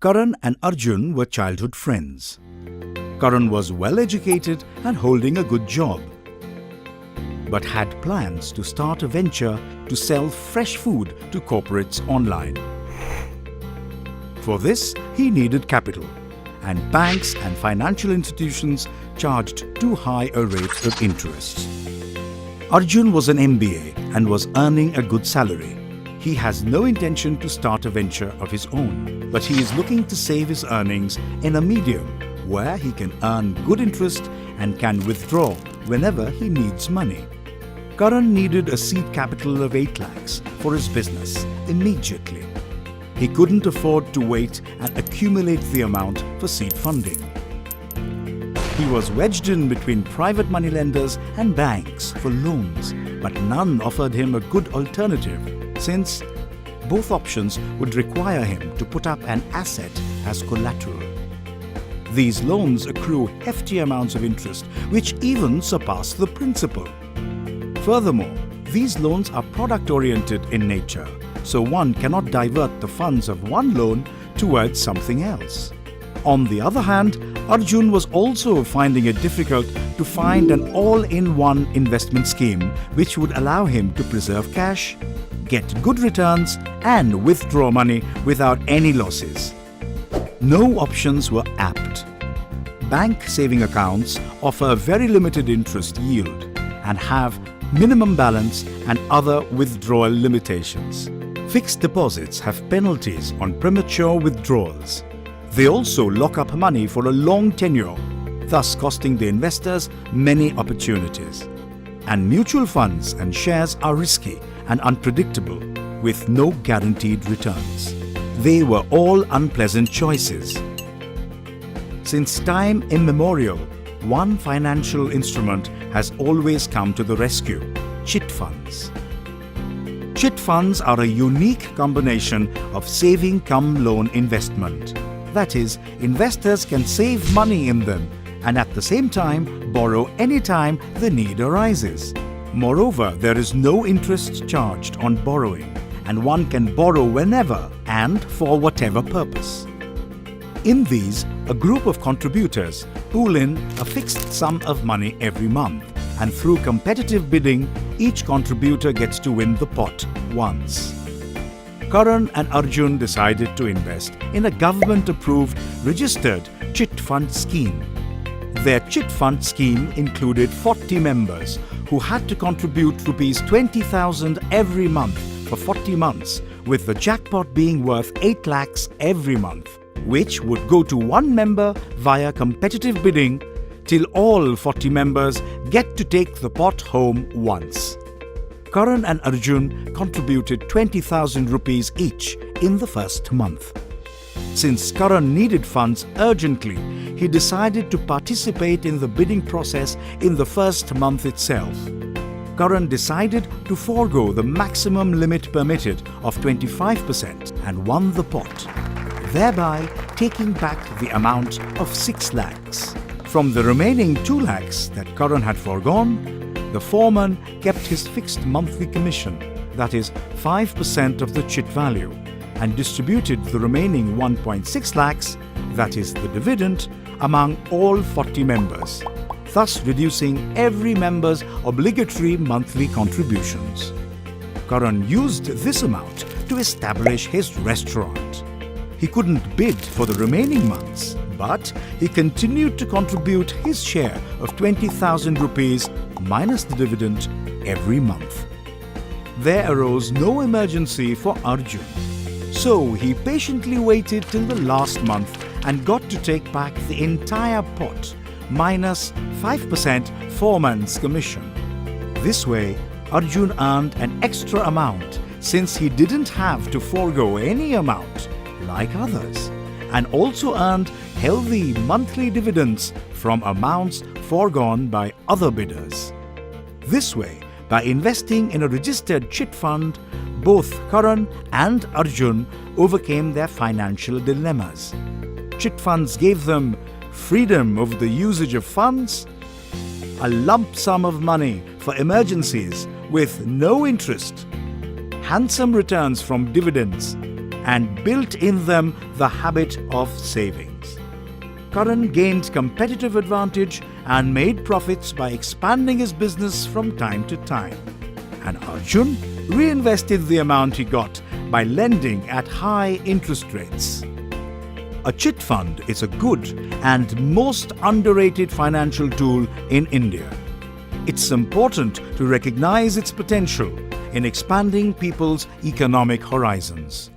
Karan and Arjun were childhood friends. Karan was well educated and holding a good job, but had plans to start a venture to sell fresh food to corporates online. For this, he needed capital, and banks and financial institutions charged too high a rate of interest. Arjun was an MBA and was earning a good salary. He has no intention to start a venture of his own, but he is looking to save his earnings in a medium where he can earn good interest and can withdraw whenever he needs money. Karan needed a seed capital of 8 lakhs for his business immediately. He couldn't afford to wait and accumulate the amount for seed funding. He was wedged in between private money lenders and banks for loans, but none offered him a good alternative, since both options would require him to put up an asset as collateral. These loans accrue hefty amounts of interest, which even surpass the principal. Furthermore, these loans are product-oriented in nature, so one cannot divert the funds of one loan towards something else. On the other hand, Arjun was also finding it difficult to find an all-in-one investment scheme which would allow him to preserve cash, get good returns, and withdraw money without any losses. No options were apt. Bank saving accounts offer a very limited interest yield and have minimum balance and other withdrawal limitations. Fixed deposits have penalties on premature withdrawals. They also lock up money for a long tenure, thus costing the investors many opportunities. And mutual funds and shares are risky and unpredictable, with no guaranteed returns. They were all unpleasant choices. Since time immemorial, one financial instrument has always come to the rescue: chit funds. Chit funds are a unique combination of saving cum loan investment. That is, investors can save money in them and at the same time borrow anytime the need arises. Moreover, there is no interest charged on borrowing, and one can borrow whenever and for whatever purpose. In these, a group of contributors pool in a fixed sum of money every month, and through competitive bidding, each contributor gets to win the pot once. Karan and Arjun decided to invest in a government-approved, registered chit fund scheme. Their chit fund scheme included 40 members who had to contribute Rs 20,000 every month for 40 months, with the jackpot being worth 8 lakhs every month, which would go to one member via competitive bidding till all 40 members get to take the pot home once. Karan and Arjun contributed 20,000 rupees each in the first month. Since Karan needed funds urgently, he decided to participate in the bidding process in the first month itself. Karan decided to forego the maximum limit permitted of 25% and won the pot, thereby taking back the amount of 6 lakhs. From the remaining 2 lakhs that Karan had foregone, the foreman kept his fixed monthly commission, that is 5% of the chit value, and distributed the remaining 1.6 lakhs, that is the dividend, among all 40 members, thus reducing every member's obligatory monthly contributions. Karan used this amount to establish his restaurant. He couldn't bid for the remaining months, but he continued to contribute his share of 20,000 rupees minus the dividend every month. There arose no emergency for Arjun, so he patiently waited till the last month and got to take back the entire pot minus 5% foreman's commission. This way, Arjun earned an extra amount since he didn't have to forego any amount like others, and also earned healthy monthly dividends from amounts foregone by other bidders. This way, by investing in a registered chit fund, both Karan and Arjun overcame their financial dilemmas. Chit funds gave them freedom over the usage of funds, a lump sum of money for emergencies with no interest, handsome returns from dividends, and built in them the habit of savings. Karan gained competitive advantage and made profits by expanding his business from time to time. And Arjun reinvested the amount he got by lending at high interest rates. A chit fund is a good and most underrated financial tool in India. It's important to recognize its potential in expanding people's economic horizons.